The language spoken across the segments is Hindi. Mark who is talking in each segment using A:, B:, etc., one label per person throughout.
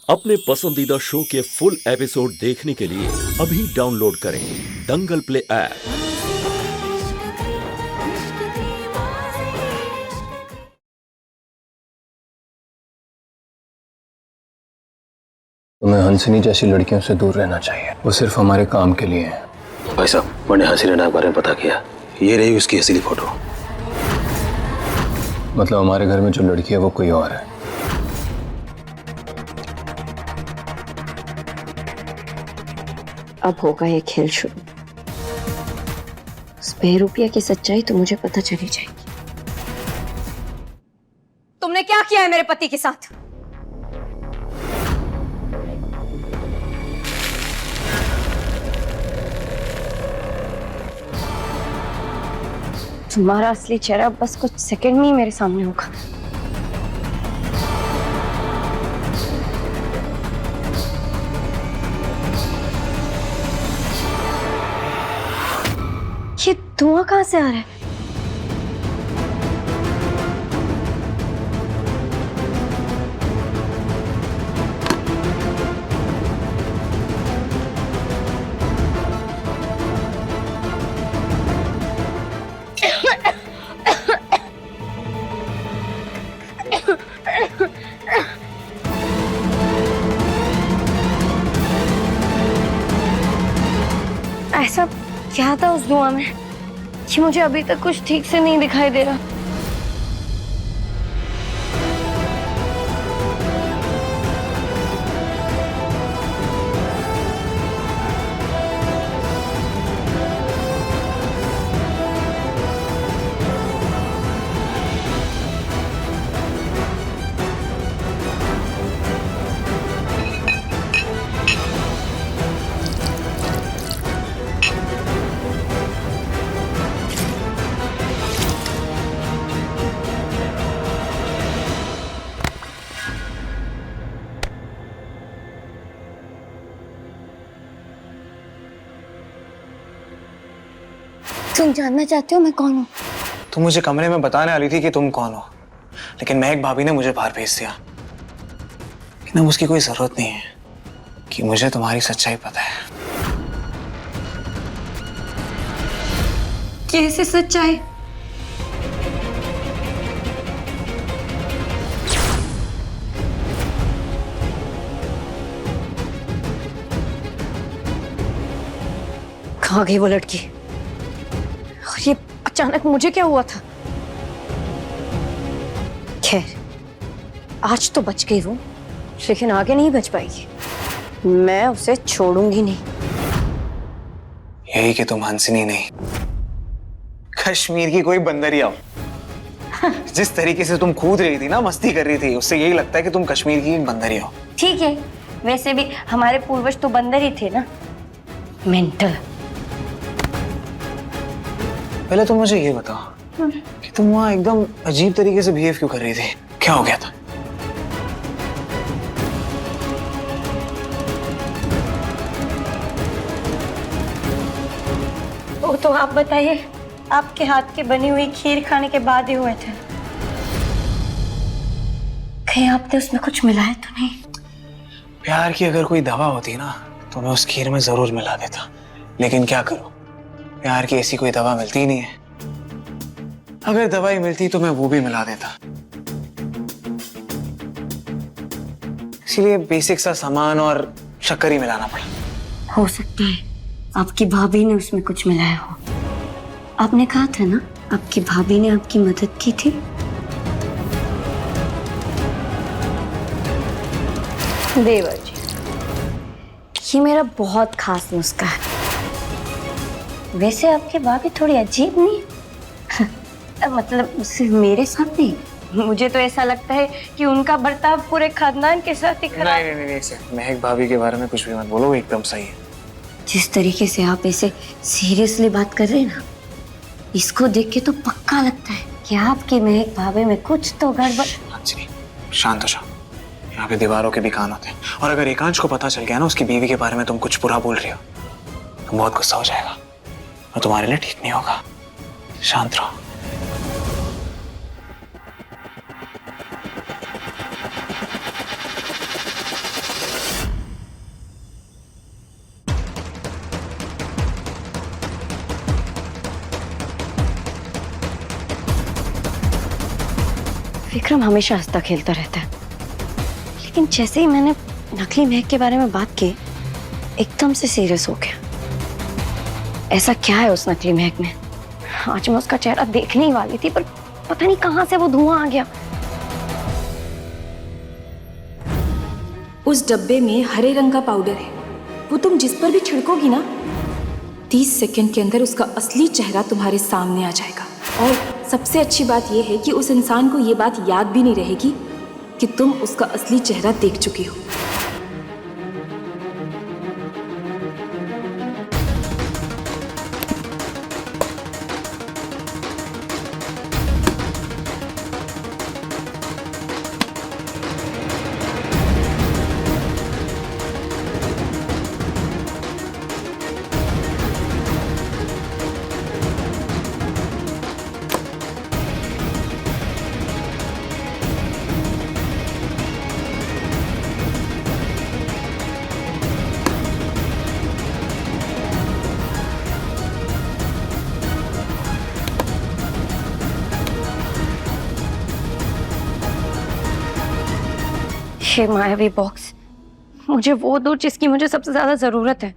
A: अपने पसंदीदा शो के फुल एपिसोड देखने के लिए अभी डाउनलोड करें दंगल प्ले ऐप।
B: तुम्हें हंसिनी जैसी लड़कियों से दूर रहना चाहिए। वो सिर्फ हमारे काम के लिए है।
C: भाई साहब, मैंने हंसिनी के बारे में पता किया। ये रही उसकी असली फोटो।
B: मतलब हमारे घर में जो लड़की है वो कोई और है।
D: अब होगा ये खेल शुरू। उस बेरुपया की सच्चाई तो मुझे पता चली जाएगी।
E: तुमने क्या किया है मेरे पति के साथ?
D: तुम्हारा असली चेहरा बस कुछ सेकंड में ही मेरे सामने होगा। ये धुआं कहां से आ रहा है? ऐसा क्या था उस धुआं में कि मुझे अभी तक कुछ ठीक से नहीं दिखाई दे रहा। तुम जानना चाहते हो मैं कौन हूँ?
F: तुम मुझे कमरे में बताने वाली थी कि तुम कौन हो, लेकिन महक भाभी ने मुझे बाहर भेज दिया। लेकिन अब उसकी कोई जरूरत नहीं है कि मुझे तुम्हारी सच्चाई पता है।
E: कैसे सच्चाई?
D: कहाँ गई वो लड़की? और ये अचानक मुझे क्या हुआ था? खैर, आज तो बच गई वो, लेकिन आगे नहीं बच पाएगी। मैं उसे छोड़ूंगी नहीं।
F: यही कि तुम हंसिनी नहीं, कश्मीर की कोई बंदरिया हो। जिस तरीके से तुम कूद रही थी ना, मस्ती कर रही थी, उससे यही लगता है कि तुम कश्मीर की एक बंदरिया हो।
D: ठीक है, वैसे भी हमारे पूर्वज तो बंदर ही थे ना। मेंटल।
F: पहले तुम मुझे ये बताओ कि तुम वहां एकदम अजीब तरीके से बिहेव क्यों कर रही थी? क्या हो गया था?
D: वो तो आप बताइए, आपके हाथ की बनी हुई खीर खाने के बाद ही हुए थे। कहीं आपने उसमें कुछ मिलाया तो नहीं?
F: प्यार की अगर कोई दवा होती ना तो मैं उस खीर में जरूर मिला देता, लेकिन क्या करूं, प्यार की ऐसी कोई दवा मिलती ही नहीं है। अगर दवाई मिलती तो मैं वो भी मिला देता। इसीलिए बेसिक सा सामान और शक्कर ही मिलाना पड़ा।
D: हो सकता है आपकी भाभी ने उसमें कुछ मिलाया हो। आपने कहा था ना, आपकी भाभी ने आपकी मदद की थी। देवर जी, ये मेरा बहुत खास नुस्खा है। वैसे आपकी भाभी थोड़ी अजीब नहीं? मतलब सिर्फ मेरे साथ नहीं, मुझे तो ऐसा लगता है कि उनका बर्ताव पूरे खानदान के साथ ही खराब।
F: नहीं, महक भाभी के बारे में कुछ भी मत बोलो, वो एकदम सही है।
D: जिस तरीके से आप ऐसे सीरियसली बात कर रहे हैं ना, इसको देख के तो पक्का लगता है कि आपकी महक भाभी में कुछ तो गड़बड़।
F: हंसिनी, शांत हो जाओ। यहाँ पे दीवारों के भी कान होते हैं, और अगर एकांश को पता चल गया ना उसकी बीवी के बारे में तुम कुछ बुरा बोल रही हो, तो बहुत गुस्सा हो जाएगा और तुम्हारे लिए ठीक नहीं होगा। शांत रहो।
D: विक्रम हमेशा हंसता खेलता रहता है, लेकिन जैसे ही मैंने नकली महक के बारे में बात की, एकदम से सीरियस हो गया। ऐसा क्या है उस नकली महक में? आज मैं उसका चेहरा देखने ही वाली थी, पर पता नहीं कहां से वो धुआं आ गया।
G: उस डब्बे में हरे रंग का पाउडर है, वो तुम जिस पर भी छिड़कोगी ना, 30 सेकंड के अंदर उसका असली चेहरा तुम्हारे सामने आ जाएगा। और सबसे अच्छी बात यह है कि उस इंसान को ये बात याद भी नहीं रहेगी कि तुम उसका असली चेहरा देख चुकी हो।
D: ये मायावी बॉक्स, मुझे वो दो जिसकी मुझे सबसे ज्यादा जरूरत है।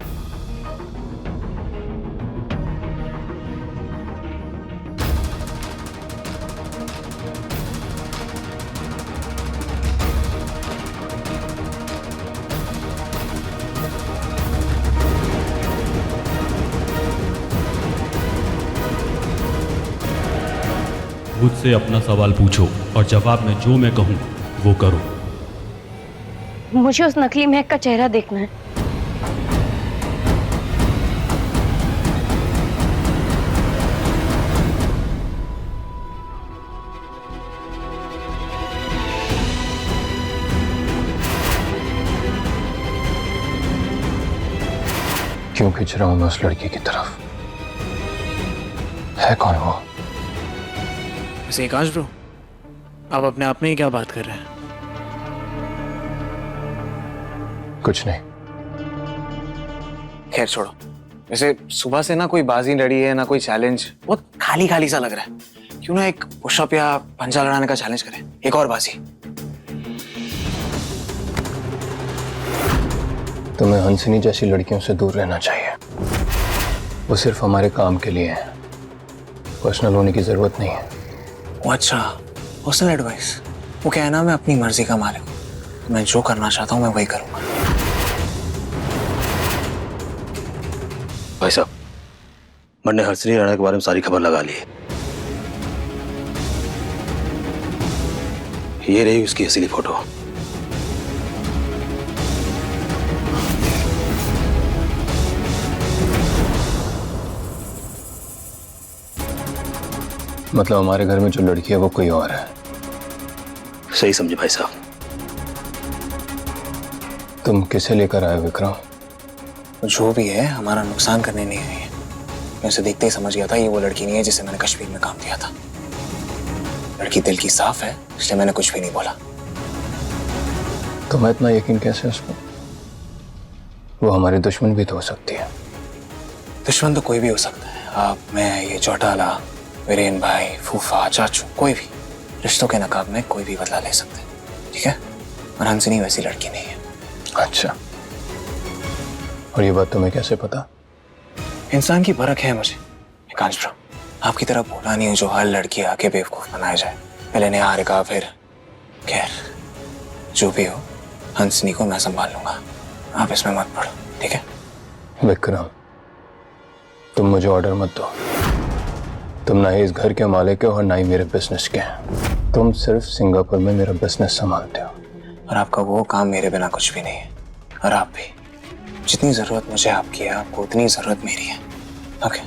H: मुझसे अपना सवाल पूछो और जवाब में जो मैं कहूं वो करो।
D: मुझे उस नकली महक का चेहरा देखना है।
B: क्यों खिंच रहा हूं मैं उस लड़की की तरफ? है कौन वो?
F: वैसे आकाश ब्रो, आप अपने आप में ही क्या बात कर रहे हैं?
B: कुछ नहीं।
F: खैर छोड़ो। वैसे सुबह से ना कोई बाजी लड़ी है ना कोई चैलेंज, बहुत खाली खाली सा लग रहा है। क्यों ना एक पुशअप या पंजा लड़ाने का चैलेंज करें, एक और बाजी।
B: तुम्हें हंसनी जैसी लड़कियों से दूर रहना चाहिए। वो सिर्फ हमारे काम के लिए है, पर्सनल होने की जरूरत नहीं है।
F: अच्छा, पर्सनल एडवाइस। वो क्या है ना, मैं अपनी मर्जी का मालिक हूँ, मैं जो करना चाहता हूँ मैं वही करूंगा।
C: भाई साहब, मैंने हंसनी राणा के बारे में सारी खबर लगा ली है। ये रही उसकी असली फोटो।
B: मतलब हमारे घर में जो लड़की है वो कोई और है?
C: सही समझे भाई साहब।
B: तुम किसे लेकर आए विक्रम?
F: जो भी है, हमारा नुकसान करने नहीं आई है। मैं उसे देखते ही समझ गया था ये वो लड़की नहीं है जिसे मैंने कश्मीर में काम किया था। लड़की दिल की साफ है, इसलिए मैंने कुछ भी नहीं बोला।
B: तुम्हें इतना यकीन कैसे उस पर? वो हमारे दुश्मन भी तो हो सकती है।
F: दुश्मन तो कोई भी हो सकता है। आप, मैं, ये चौटाला, वीरेन भाई, फूफा, चाचू, कोई भी। रिश्तों के नकाब में कोई भी बदला ले सकते हैं, ठीक है? और हंसनी वैसी लड़की नहीं है।
B: अच्छा, और ये बात तुम्हें कैसे पता?
F: इंसान की परख है मुझे एकांश ब्रो। आपकी तरह बोला नहीं हूँ जो हर लड़की आके बेवकूफ बनाया जाए। पहले निहारिका, फिर खैर जो भी हो, हंसनी को मैं संभाल लूंगा। आप इसमें मत पड़ो, ठीक है?
B: विक्रम, तुम मुझे ऑर्डर मत दो। तुम ना ही इस घर के मालिक हो और ना ही मेरे बिजनेस के। तुम सिर्फ सिंगापुर में मेरा बिजनेस संभालते हो।
F: और आपका वो काम मेरे बिना कुछ भी नहीं है। और आप भी, जितनी जरूरत मुझे आपकी है, आपको उतनी जरूरत मेरी है। ओके,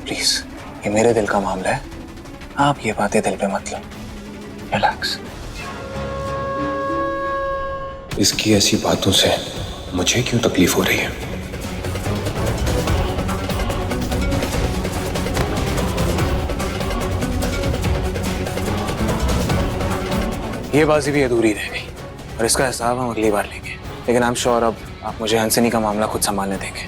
F: प्लीज, ये मेरे दिल का मामला है। आप ये बातें दिल पे मत लो। रिलैक्स।
B: इसकी ऐसी बातों से मुझे क्यों तकलीफ हो रही है?
F: ये बाजी भी अधूरी रह गई और इसका हिसाब हम अगली बार लेंगे। लेकिन आई एम श्योर अब आप मुझे हंसनी का मामला खुद संभालने देंगे।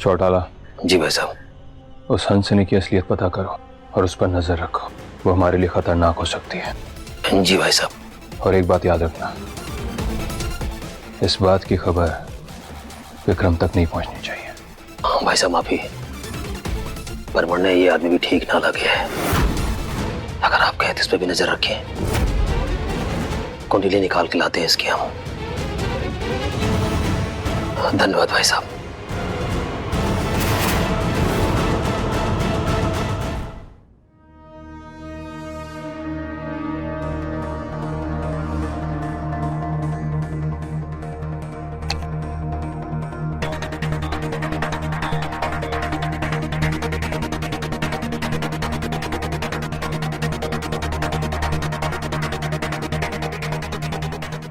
B: चौटाला,
C: जी भाई साहब।
B: उस हंसनी की असलियत पता करो और उस पर नजर रखो। वो हमारे लिए खतरनाक हो सकती है।
C: जी भाई साहब।
B: और एक बात याद रखना, इस बात की खबर विक्रम तक नहीं पहुंचनी चाहिए।
C: हाँ भाई साहब, माफी, पर वरना ये आदमी भी ठीक ना लगे है। अगर आप कहें तो इस पर भी नजर रखें। कुंडली निकाल के लाते हैं इसकी हम। धन्यवाद भाई साहब।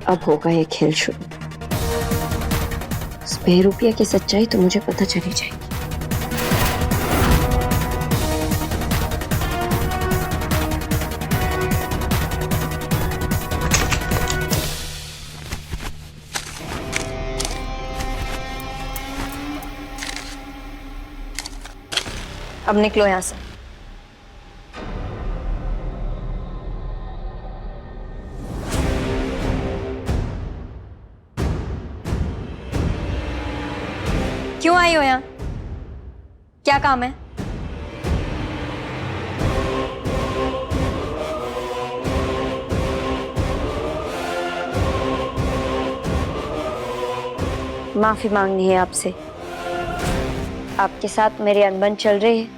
D: अब होगा ये खेल शुरू। उस बेरुपया की सच्चाई तो मुझे पता चली जाएगी। अब निकलो यहां से।
E: क्यों आई हो यहाँ? क्या काम है?
D: माफी मांगनी है आपसे। आपके साथ मेरी अनबन चल रही है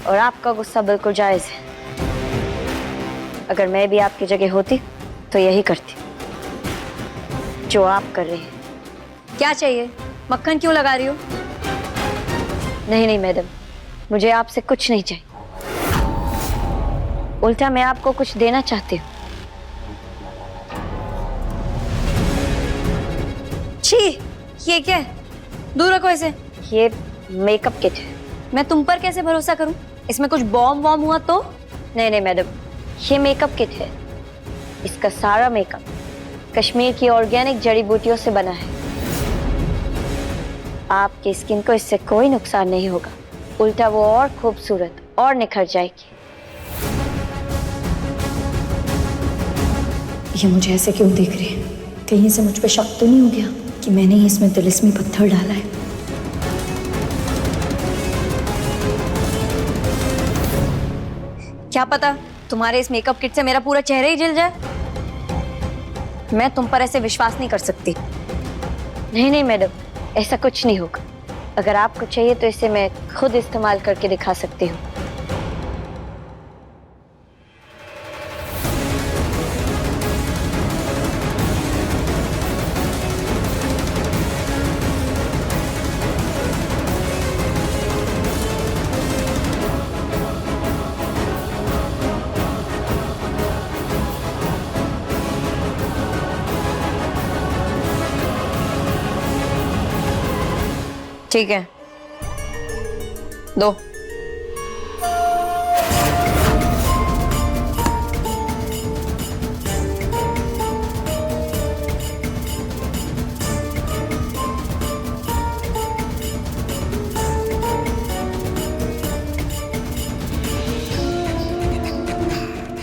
D: और आपका गुस्सा बिल्कुल जायज है। अगर मैं भी आपकी जगह होती तो यही करती जो आप कर रहे हैं।
E: क्या चाहिए? मक्खन क्यों लगा रही हो?
D: नहीं नहीं मैडम, मुझे आपसे कुछ नहीं चाहिए। उल्टा मैं आपको कुछ देना चाहती हूँ।
E: छी, ये क्या है? दूर रखो इसे।
D: ये मेकअप किट है।
E: मैं तुम पर कैसे भरोसा करूं? इसमें कुछ बॉम्ब वॉम्ब हुआ तो?
D: नहीं नहीं मैडम, ये मेकअप किट है। इसका सारा मेकअप कश्मीर की ऑर्गेनिक जड़ी बूटियों से बना है। आपकी स्किन को इससे कोई नुकसान नहीं होगा, उल्टा वो और खूबसूरत और निखर जाएगी।
G: ये मुझे ऐसे क्यों देख रहे हैं? कहीं से मुझ पे शक तो नहीं हो गया कि मैंने ही इसमें तिलिस्मी पत्थर डाला है?
E: क्या पता तुम्हारे इस मेकअप किट से मेरा पूरा चेहरा ही जल जाए। मैं तुम पर ऐसे विश्वास नहीं कर सकती।
D: नहीं नहीं मैडम, ऐसा कुछ नहीं होगा। अगर आपको चाहिए तो इसे मैं खुद इस्तेमाल करके दिखा सकती हूँ।
E: ठीक है, दो।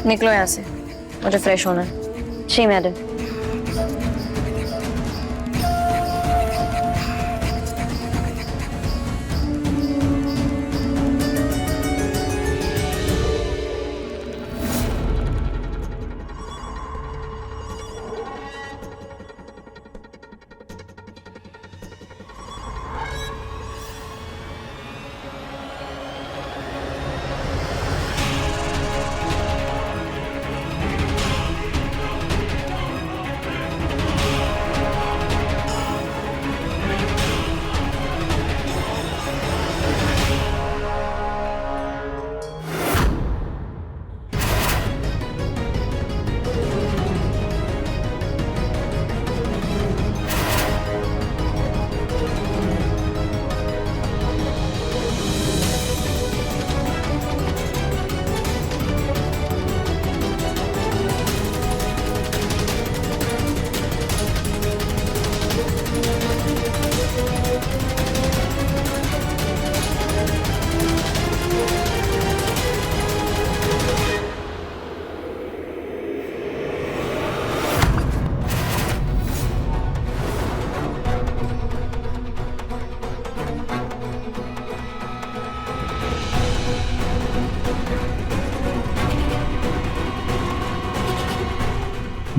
E: निकलो यहाँ से, मुझे फ्रेश होना है।
D: जी मैडम।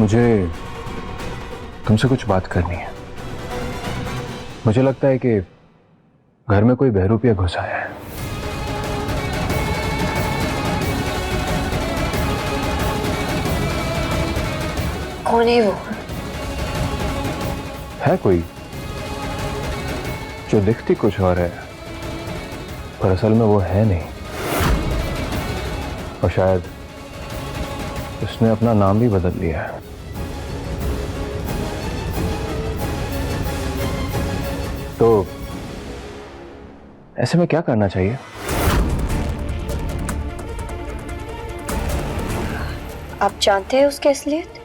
B: मुझे तुमसे कुछ बात करनी है। मुझे लगता है कि घर में कोई बहरूपिया घुस आया है।
D: कौन है वो?
B: है कोई जो दिखती कुछ और है, पर असल में वो है नहीं। और शायद उसने अपना नाम भी बदल लिया है। तो ऐसे में क्या करना चाहिए?
D: आप जानते हैं उसकी असलियत?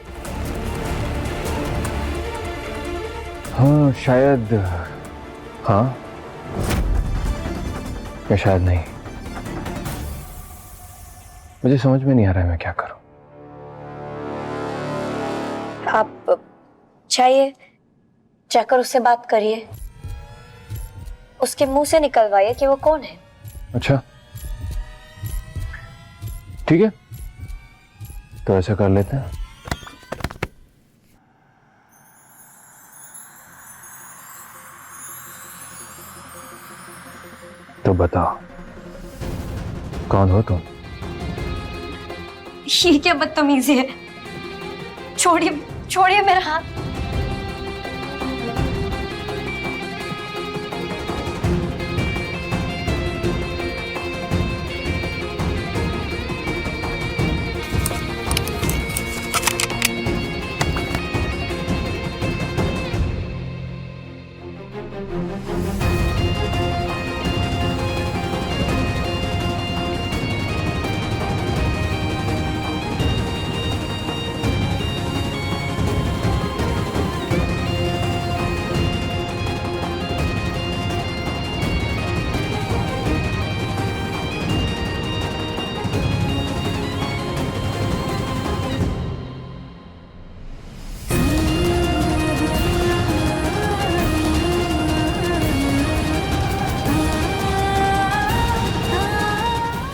B: हाँ शायद, हाँ या शायद नहीं। मुझे समझ में नहीं आ रहा है मैं क्या करूं।
D: आप चाहिए जाकर उससे बात करिए, उसके मुंह से निकलवाइए कि वो कौन है।
B: अच्छा ठीक है, तो ऐसा कर लेते हैं। तो बताओ कौन हो तुम?
D: ये क्या बदतमीजी है? छोड़िए छोड़िए मेरा हाथ।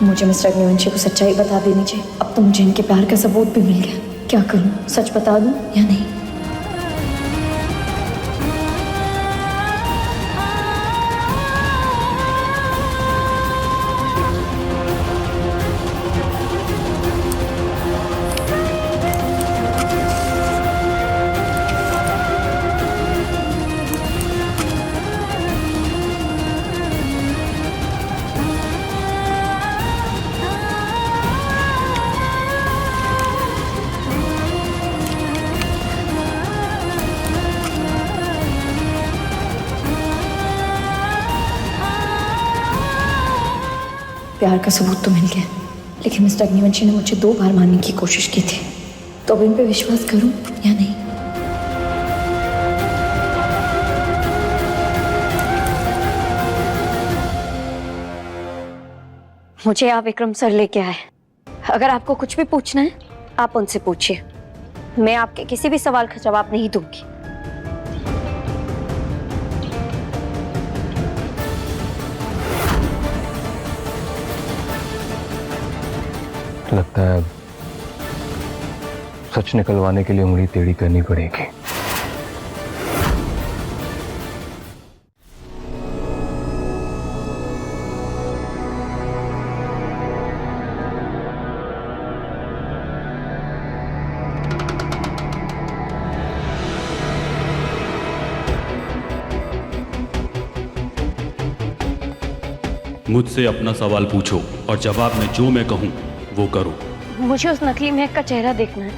D: मुझे मिस्टर अग्निवंशी को सच्चाई बता देनी चाहिए। अब तो मुझे इनके प्यार का सबूत भी मिल गया। क्या करूं, सच बता दूं या नहीं? प्यार का सबूत तो मिल गया, लेकिन मिस्टर अग्निवंशी ने मुझे 2 बार मारने की कोशिश की थी। तो अब इन पे विश्वास करूं या नहीं? मुझे आप विक्रम सर लेके आए। अगर आपको कुछ भी पूछना है आप उनसे पूछिए। मैं आपके किसी भी सवाल का जवाब नहीं दूंगी।
B: लगता है सच निकलवाने के लिए उंगली टेढ़ी करनी पड़ेगी।
H: मुझसे अपना सवाल पूछो और जवाब में जो मैं कहूं वो करो।
D: मुझे उस नकली महक का चेहरा देखना है।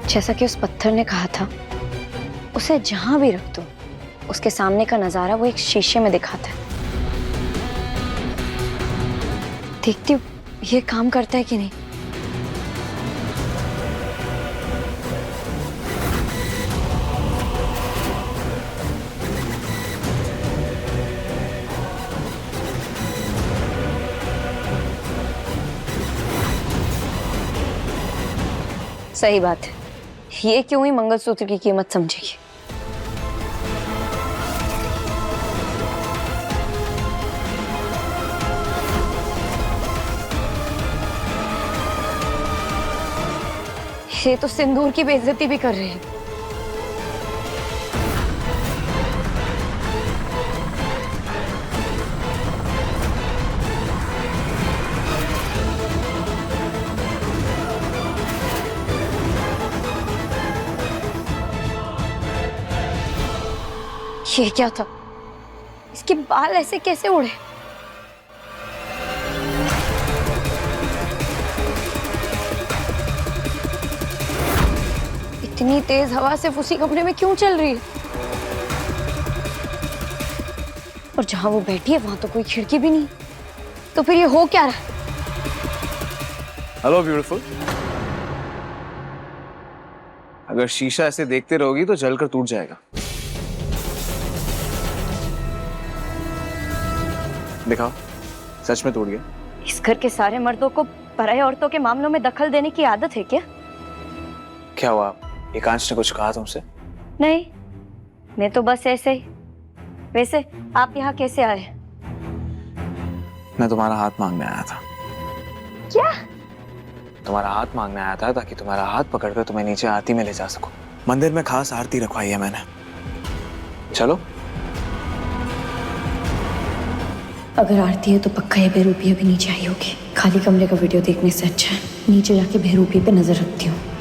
D: जैसा कि उस पत्थर ने कहा था, उसे जहां भी रख दो उसके सामने का नजारा वो एक शीशे में दिखाता है। देखती हूँ ये काम करता है कि नहीं। सही बात है, ये क्यों ही मंगलसूत्र की कीमत समझेगी।
E: ये तो सिंदूर की बेइज्जती भी कर रहे हैं। ये क्या था? इसके बाल ऐसे कैसे उड़े? इतनी तेज हवा सिर्फ उसी कमरे में क्यों चल रही है? और जहां वो बैठी है वहां तो कोई खिड़की भी नहीं, तो फिर ये हो क्या रहा है?
F: Hello beautiful. अगर शीशा ऐसे देखते रहोगी तो जलकर टूट जाएगा। दिखाओ, सच में टूट गया।
E: इस घर के सारे मर्दों को पराई औरतों के मामलों में दखल देने की आदत है क्या?
F: क्या हुआ? एकांश ने कुछ कहा तुमसे?
E: नहीं, मैं तो बस ऐसे ही। वैसे आप यहाँ कैसे आए?
F: मैं तुम्हारा हाथ मांगने आया था।
E: क्या?
F: तुम्हारा हाथ मांगने आया था ताकि तुम्हारा हाथ पकड़कर तुम्हें नीचे आरती में ले जा सकूं। मंदिर में खास आरती रखवाई है मैंने। चलो।
G: अगर आरती है तो पक्का ये बेरूपी अभी नीचे आई होगी। खाली कमरे का वीडियो देखने से अच्छा है नीचे जाके बेरूपी पे नजर रखती हूँ।